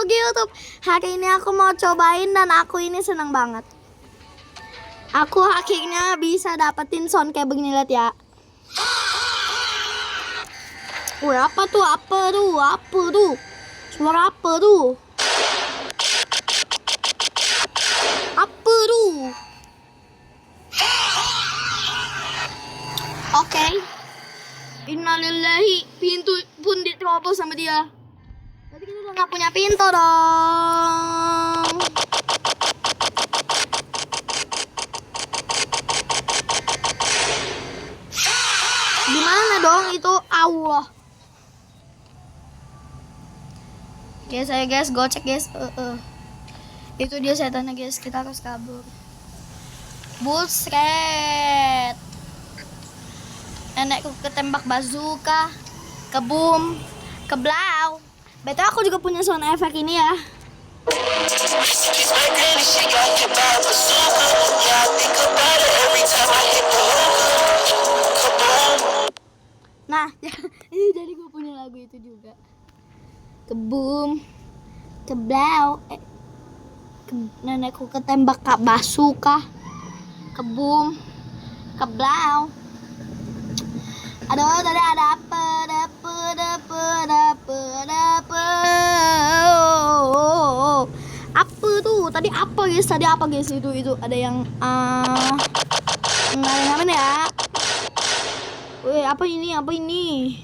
masuk YouTube. Hari ini aku mau cobain dan aku ini senang banget. Aku akhirnya bisa dapetin sound kayak begini, lihat ya. Wih, apa tuh? Apa tuh? Suara apa tuh? Apa tuh? Oke. Innalillahi, pintu pun diterobos sama dia. Berarti kita udah gak punya pintu dong. Gimana dong itu? Allah. Guys, saya guys, gocek guys. Itu dia setannya guys, kita harus kabur. Buset. Nenekku ketembak bazooka, kebum, keblau. Betul, aku juga punya sound efek ini ya. Nah, ini jadi gue punya lagu itu juga. Kebum, keblau. Nenekku ketembak bazooka, kebum, keblau. Aduh, tadi ada apa? Apa tuh? Tadi apa guys? Itu ada yang nggak ada namanya ya. Wih, apa ini?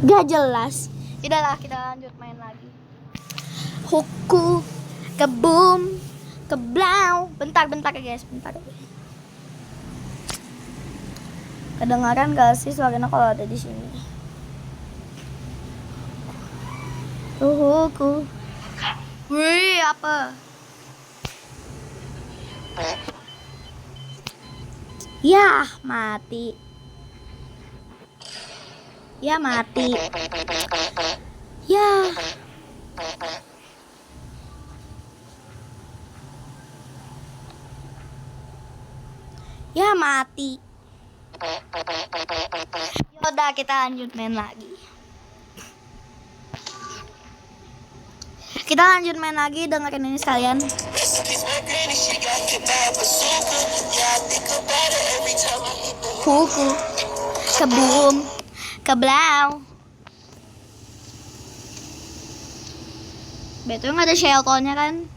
Gak jelas. Udahlah, kita lanjut main lagi. Huku, kebum, keblau. Bentar ya guys, bentar. Kedengaran gak sih suaranya kalau ada di sini? Huku. Wih, apa? Ya, mati. Ya. Ya, mati. Yaudah, kita lanjut main lagi. Dengerin ini sekalian. Huku, kebum, keblau. Betul nggak ada Sheltonnya kan?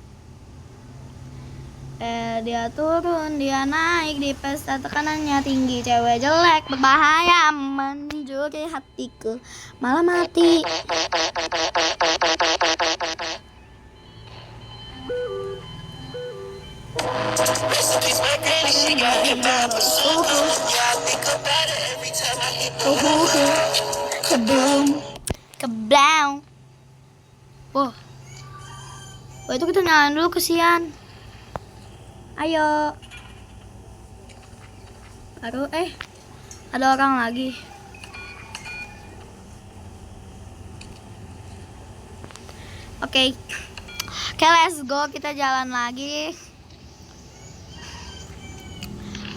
Dia turun, dia naik di pesta, tekanannya tinggi, cewek jelek berbahaya mencuri hatiku, malah mati. Kebum, keblau. Wah, itu kita nyalain dulu, kesian. Ayo. Aduh, ada orang lagi. Oke, let's go, kita jalan lagi.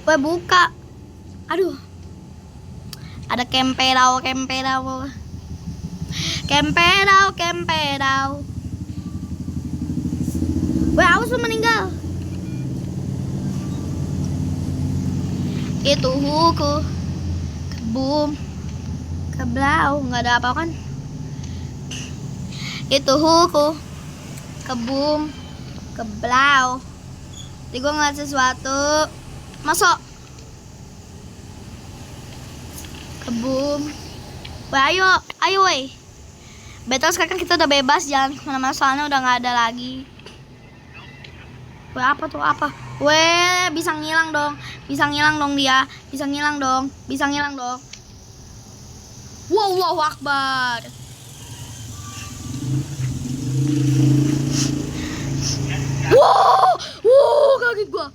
Weh, buka. Aduh. Ada kempedau. Weh, awas lu meninggal. Itu huku, kebum, keblau. Nggak ada apa kan? Itu huku, kebum, keblau. Jadi gue ngeliat sesuatu. Masuk. Kebum. Weh, ayo weh. Betul, sekarang kita udah bebas jalan kemana-mana, soalnya udah nggak ada lagi. Weh, apa tuh? Weh, bisa ngilang dong dia. Bisa ngilang dong. Wallahu Akbar. Wow, kaget gua.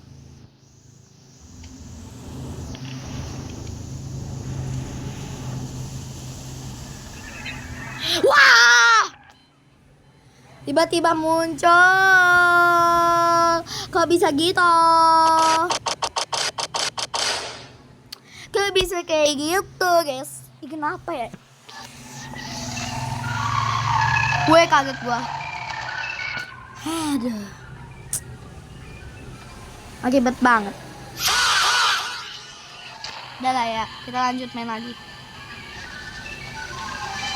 Wah! Tiba-tiba muncul. Kok bisa gitu? Kok bisa kayak gitu, guys? Kenapa ya? Gue kaget gua. Aduh. Ribet banget. Udah lah ya, kita lanjut main lagi.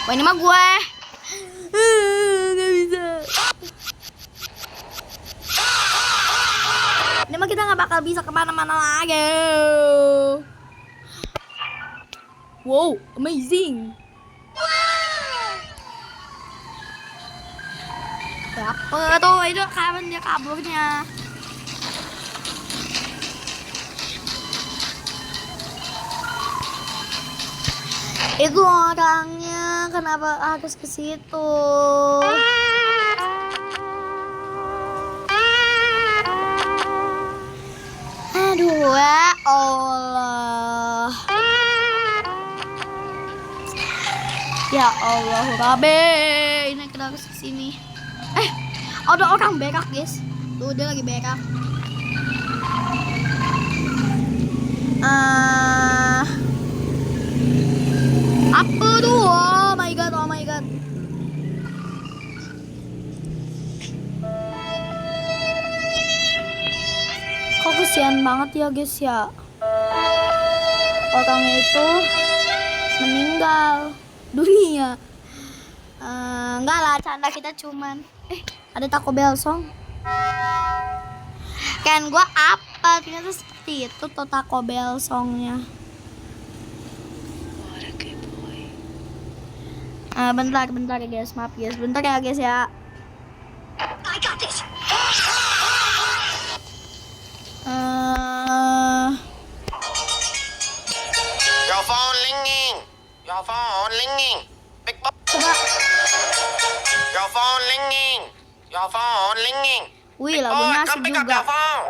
Wah ini mah gue. Gak bisa. Ini mah kita gak bakal bisa kemana-mana lagi. Wow, amazing. Apa tuh? Itu kapan dia kaburnya? Itu orangnya kenapa harus ke situ? Aduh ya Allah. Ya Allah, Rabe. Ini kita harus ke sini. Ada orang berak, guys. Tuh dia lagi berak. Apa tuh? Oh my god, oh my god. Kok kesian banget ya guys ya. Orang itu meninggal dunia. Enggak lah, canda kita cuman. Ada Taco Bell song. Kan gua apa? Ternyata seperti itu tuh Taco Bell songnya. Bentar ya guys, maaf guys, bentar ya guys ya. I got this. Your phone ringing. Your phone ringing. Big boy. Coba. Your phone ringing. Your phone ringing. Wih, Big lagunya boy, asik come pick up juga. your phone.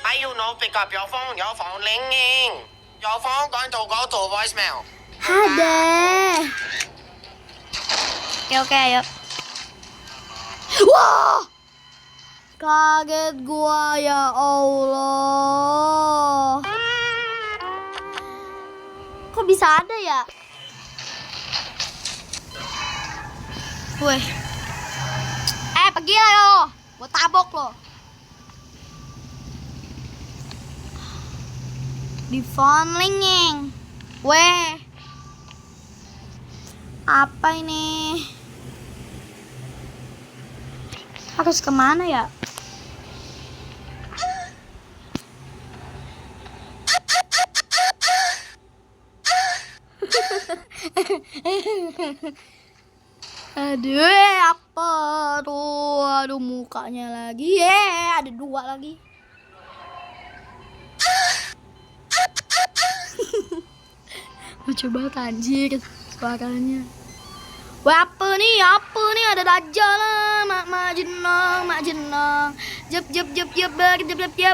Why you no pick up your phone? Your phone ringing. Your phone going to go to voicemail. Ada. Oke, ayo. Wah! Kaget gua ya Allah. Kok bisa ada ya? Wih. Pergi lah lo. Gua tabok lo. Di phone ringing. Weh. Apa ini? Harus kemana ya? Aduh, apa tuh? Aduh, mukanya lagi. Ada dua lagi. Lucu banget anjir suaranya. Wah, apa nih? Ada dajjal lah. Mak jenong. Jep berjemba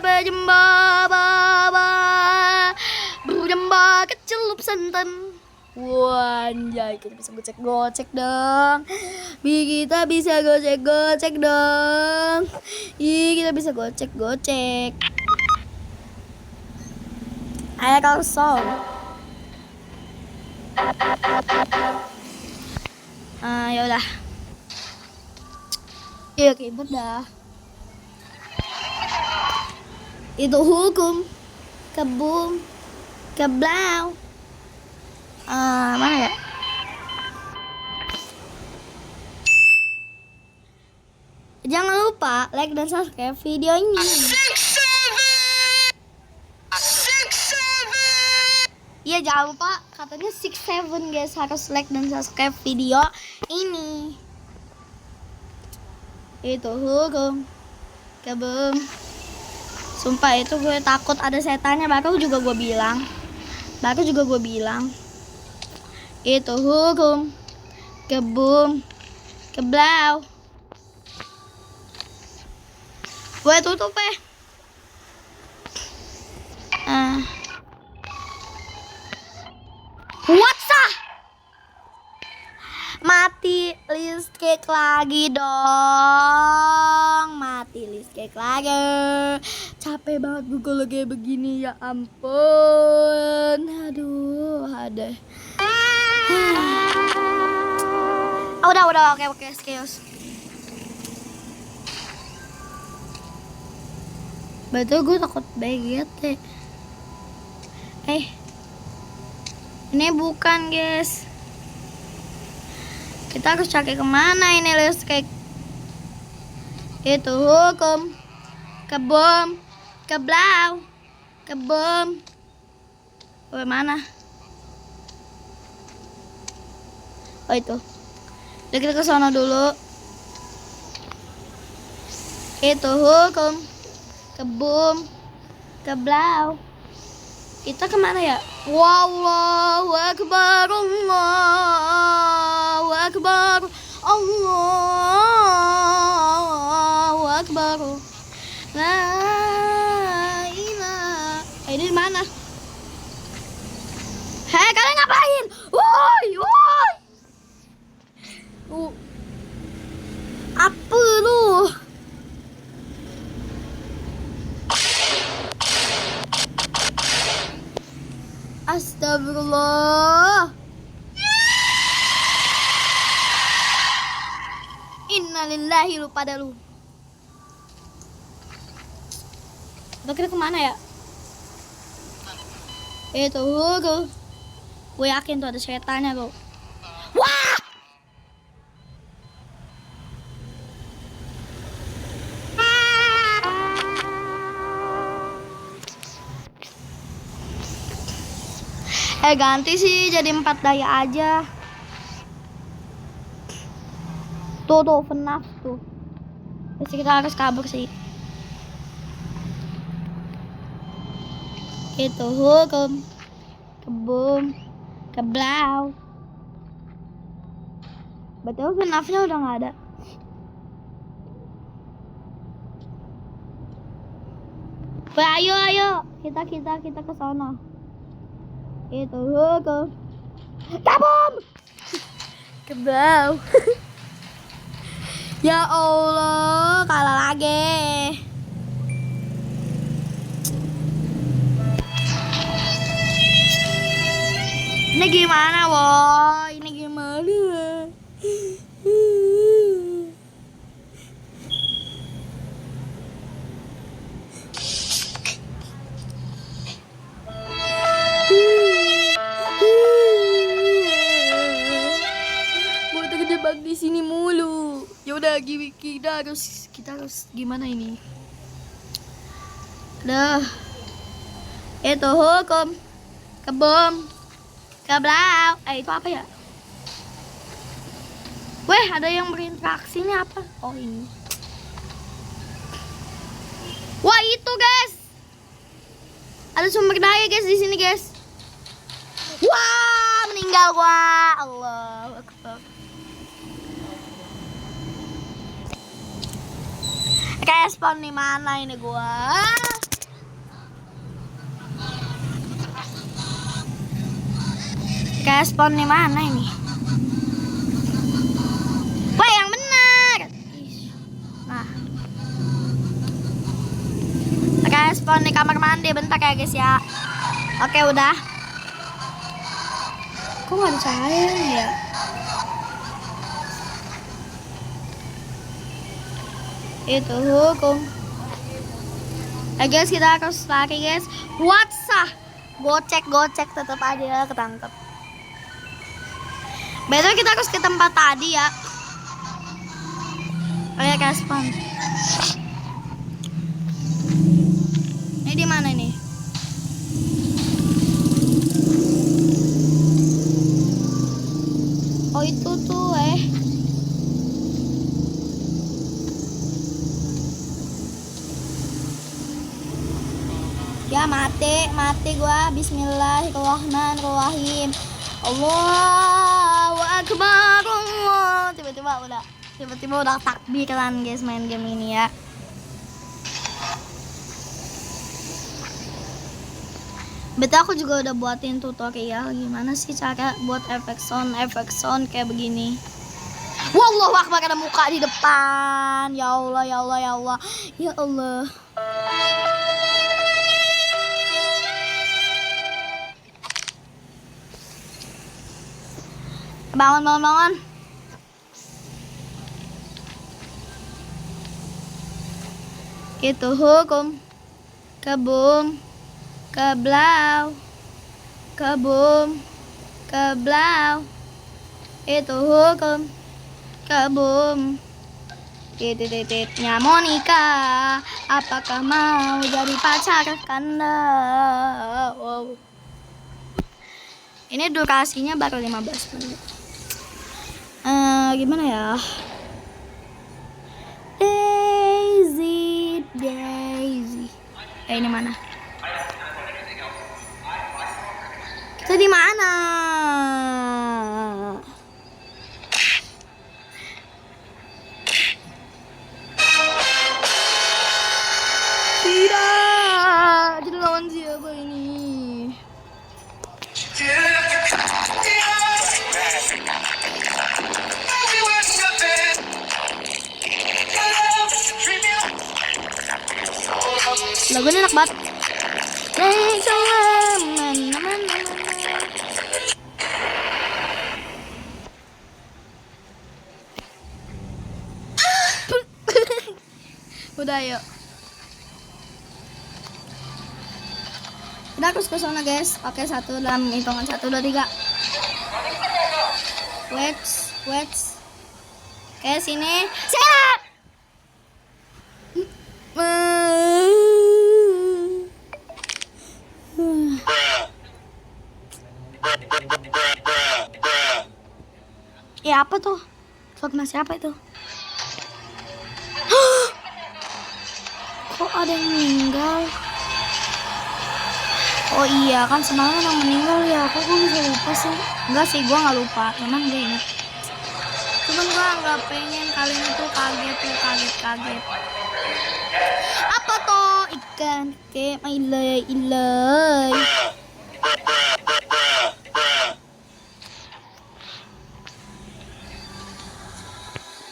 berjemba kecelup santan. Wah, anjay, kita bisa gocek dong. Kita bisa gocek dong. Kita bisa gocek. Ayo kosong. Yaudah. Iya, ribet dah. Itu hukum. Kebum. Keblau. Mana ya? Jangan lupa like dan subscribe video ini. Iya, jangan lupa katanya 6-7 guys, harus like dan subscribe video ini. Itu hukum. Kebum. Sumpah itu gue takut ada setannya, baru juga gue bilang. Itu hukum. Kebum. Keblau. Gue tutup What's Mati listrik lagi dong. Capek banget gue kalau kayak begini, ya ampun. Aduh, ada. Oh, udah, oke, chaos. Betul, gue takut banget deh. Ini bukan, guys. Kita harus cari kemana ini listrik? Itu hukum. Kebom. Keblau. Kebom. Mana? Oh, itu. Udah, kita ke sana dulu. Itu hukum. Kebom. Keblau. Kita kemana ya? Wallahu akbar, Allahu akbar, Allahu akbar. La ilaha. Ini di mana? Hei, kalian ngapain? Woi. Apa lu? Astagfirullah. Innalillahi, lu pada lu. Kita kemana ya? Itu tuh. Gue yakin tuh ada setannya tuh. Wah! Ganti sih jadi 4 daya aja. Tuh FNAF tuh. Pasti kita harus kabur sih. Itu hukum. Kebum. Keblau. Betul, FNAF-nya udah nggak ada. Ayo. Kita ke sana. Itu hukum. Kabum. Kebau. Ya Allah, kalah lagi. Ini gimana, woy? Ini gimana? Di sini mulu. Ya udah, kita harus gimana ini? Dah. Itu hukum. Kebom. Keblau. Itu apa ya? Weh, ada yang berinteraksi nih apa? Oh, ini. Wah, itu, guys. Ada sumber daya, guys, di sini, guys. Wah, meninggal gua. Allahu Akbar. Kayak spawn di mana ini gua? Kayak spawn di mana ini? Wah, yang benar. Nah. Kayak spawn di kamar mandi, bentar ya, guys ya. Oke, udah. Kok nggak ada cahaya ya? Itu hukum. Guys, kita harus lari, guys. Watsah. Gocek tetap aja ketangkep. Betul, kita harus ke tempat tadi ya. Ayo, guys, spawn. Ini di mana ini? Oh, itu tuh ya, mati gua. Bismillahirrahmanirrahim. Allahu Akbar, Allah. Tiba-tiba udah takbiran, guys, main game ini ya. Betul, aku juga udah buatin tutorial gimana sih cara buat efek sound kayak begini. Wallahu Akbar, ada muka di depan. Ya Allah. Bangun. Itu hukum. Kebum, keblau, kebum, keblau. Itu hukum. Kebum. Titit-tititnya Monica, apakah mau jadi pacar Kanda? Wow. Ini durasinya baru 15 menit. Gimana ya? Daisy, Daisy. Ini mana? Kita di mana? Tidak, jadi lawan siapa ini? Lagunya enak banget. Udah yuk. Kita harus ke sana guys. Oke, satu dalam hitungan 1, 2, 3. Wait. Oke, sini. Siap. Ya apa tuh? Vlogmas siapa itu? Kok ada yang meninggal? Oh iya kan semalam yang meninggal ya. Kok gue bisa lupa sih? Enggak sih, gue nggak lupa. Memang gue ingat. Cuman gue nggak pengen kalian itu kaget. Apa tuh? Ikan ke ilai.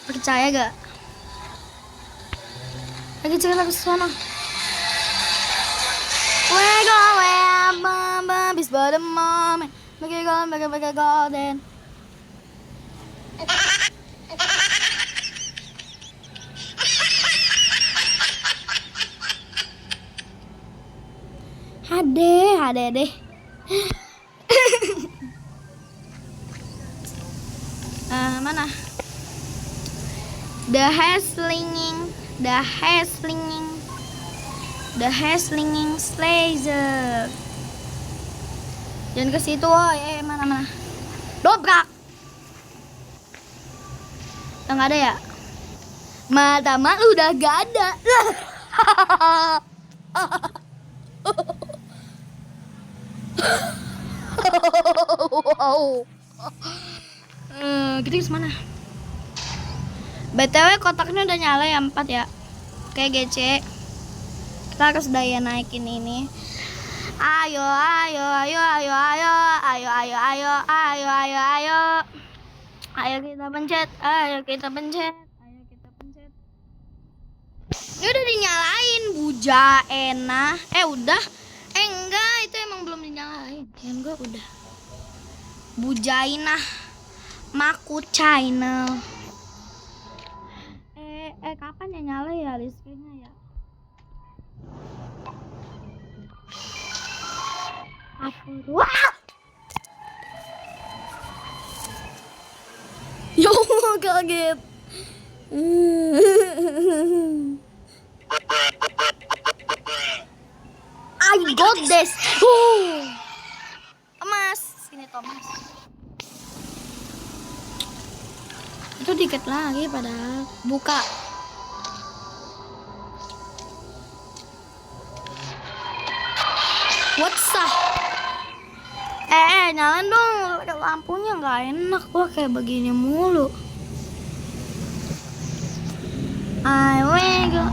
Percaya gak? Lagi cerita ke sana. We go where bis by the moment. Make it golden. Hade deh. Mana? The hair slinging slazer. Jangan ke situ, mana? Dobrak. Udah nggak ada ya? Mata lu udah gak ada. Wow. Kita ke mana? BTW kotaknya udah nyala ya 4 ya. Oke GC. Kita harus daya naikin ini. Ayo. Ayo kita pencet. Ini udah dinyalain Bujaena. Udah. Enggak, itu emang belum dinyalain. Enggak udah. Bujaina Maku China. Kapan ya nyala ya listriknya ya? Wah! Yo, kaget. I got this. Thomas, sini Thomas. Itu dikit lagi padahal. Buka. What's up? Nyalain dong lampunya, nggak enak gua kayak begini mulu.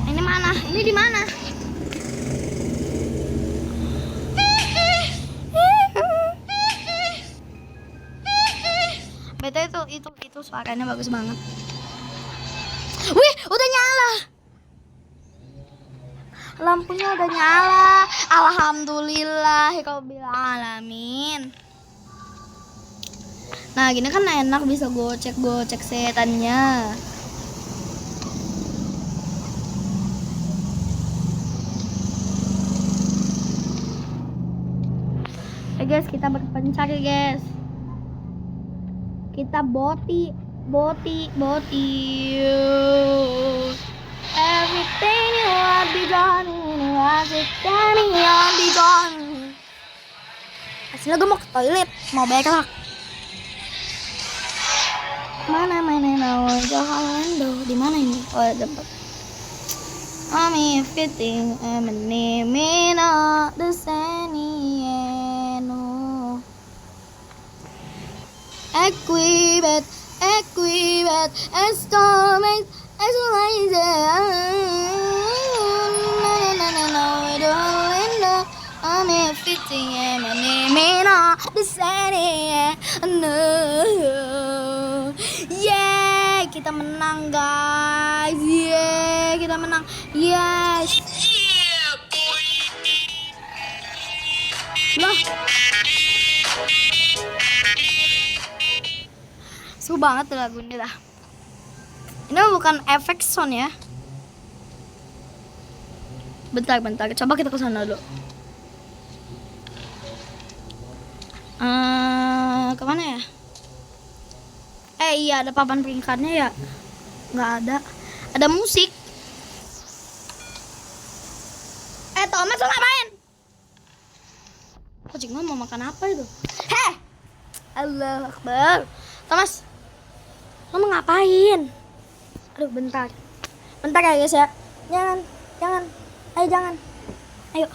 Ini mana? Ini di mana? Betul itu suaranya bagus banget. Wih, udah nyala. Lampunya udah nyala. Alhamdulillahirabbil alamin. Nah, gini kan enak bisa gocek setannya. guys, kita berpencar ya guys. Kita boti. Everything you want be done, everything you want be done. Asli gue mau ke toilet, mau berak. Mana Orlando? Di mana ini? Oh, dapat. I'm fitting, I'm naming out the Sanieno. Equibet, estomach, I'm fitting, I'm naming out the Sanieno. Yeah, kita menang guys. Yeah, kita menang. Yes. Loh. Seru banget tuh lagu ini dah. Ini bukan efek sound ya. Bentar. Coba kita ke sana dulu. Kemana ya? Iya ada papan peringkatnya ya? Nggak ada. Ada musik. Thomas lo ngapain? Kucing gue mau makan apa itu? Heh! Allahu Akbar. Thomas, lo mau ngapain? Aduh bentar ya guys ya. Jangan. Ayo.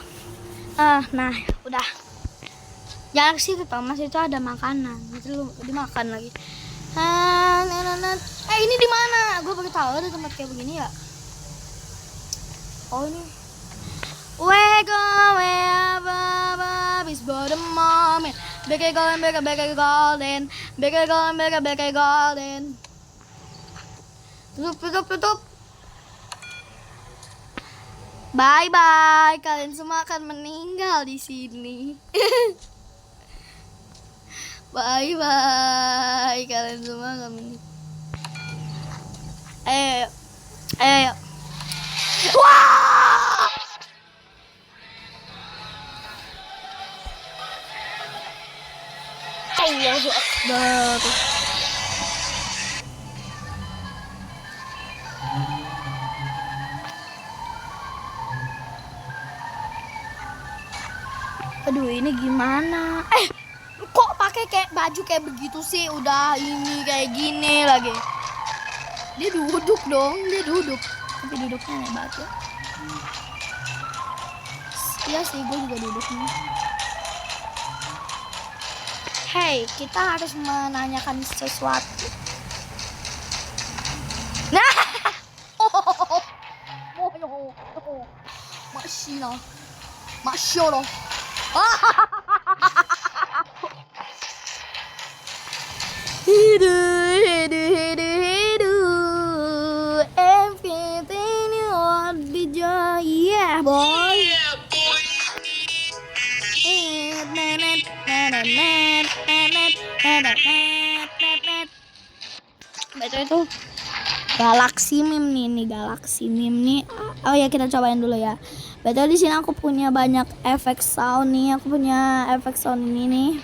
Nah udah. Jangan ke situ Thomas, itu ada makanan. Itu lu dimakan lagi. Ini di mana? Gue baru tahu ada tempat kayak begini ya. Oh ini. Wake up, is for the moment. Bigger golden. Tutup. Bye. Kalian semua akan meninggal di sini. Bye. Kalian semua akan meninggal. Ayo. Wah! Allahu Akbar. Aduh ini gimana? Kok pakai kayak baju kayak begitu sih? Udah ini kayak gini lagi. Dia duduk. Tapi duduknya hebat ya. Iya sih, gue juga duduk nih. Hey, kita harus menanyakan sesuatu. Nah, Masya Allah. Everything you want be joy, yeah boy. Betul itu Galaxy Meme nih. Oh ya kita cobain dulu ya. Betul di sini aku punya banyak efek sound nih. Aku punya efek sound ini nih.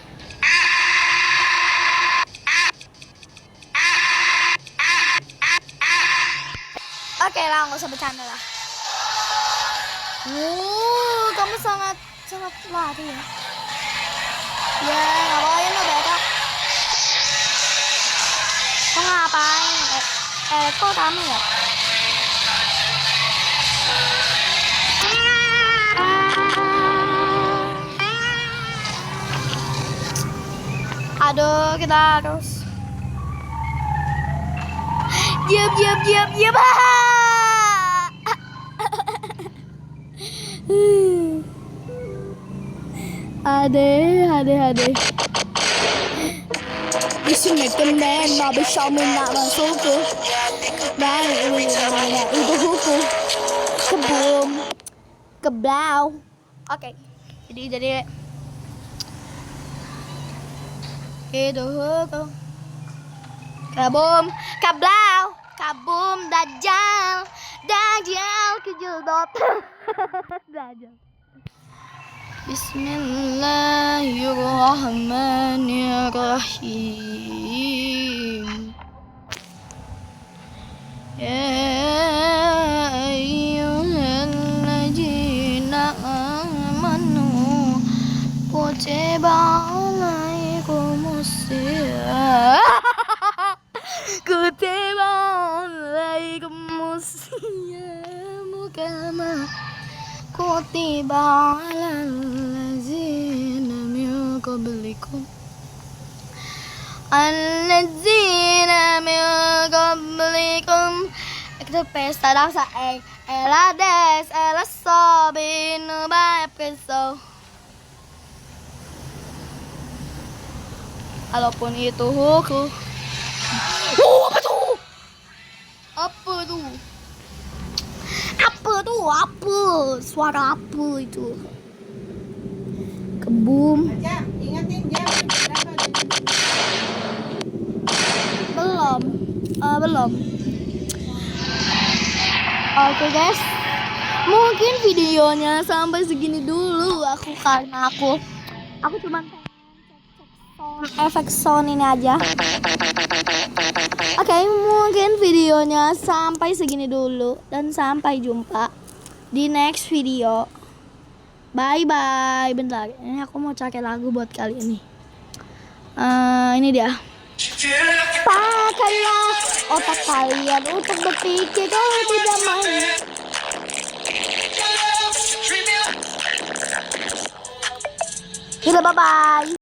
Oke lah, nggak usah bercanda lah. Kamu sangat lari ya. Ya, ngapain lo berak? Kok ngapain? Kok kamu ya? Aduh, kita harus diam. Ade. Isingnya kemen, nabi shaman nak masuk. Kebum, keblau. Oke, jadi itu kabum, dajjal kejedot. Dajjal. Bismillahirrahmanirrahim. Ya ayyuhalladzina amanu kutiba alaikumusiyam kutiba alaikumusiyam kama kutiba alal ladzina min qablikum alladzina min qablikum. Kita pesta dansa ela des ela sobe no vai preso. Walaupun itu hukum. Apa tuh? Apa tuh? Apa tuh? Apa? Suara apa itu? Kebum. Ingatin jam berapa? Belum. Oke guys, mungkin videonya sampai segini dulu. Karena aku cuma efek sound ini aja. Oke, mungkin videonya sampai segini dulu dan sampai jumpa di next video. Bye bye. Bentar, ini aku mau cari lagu buat kali ini. Ini dia. Pakailah otak kalian untuk berpikir kalau tidak main. Bye bye.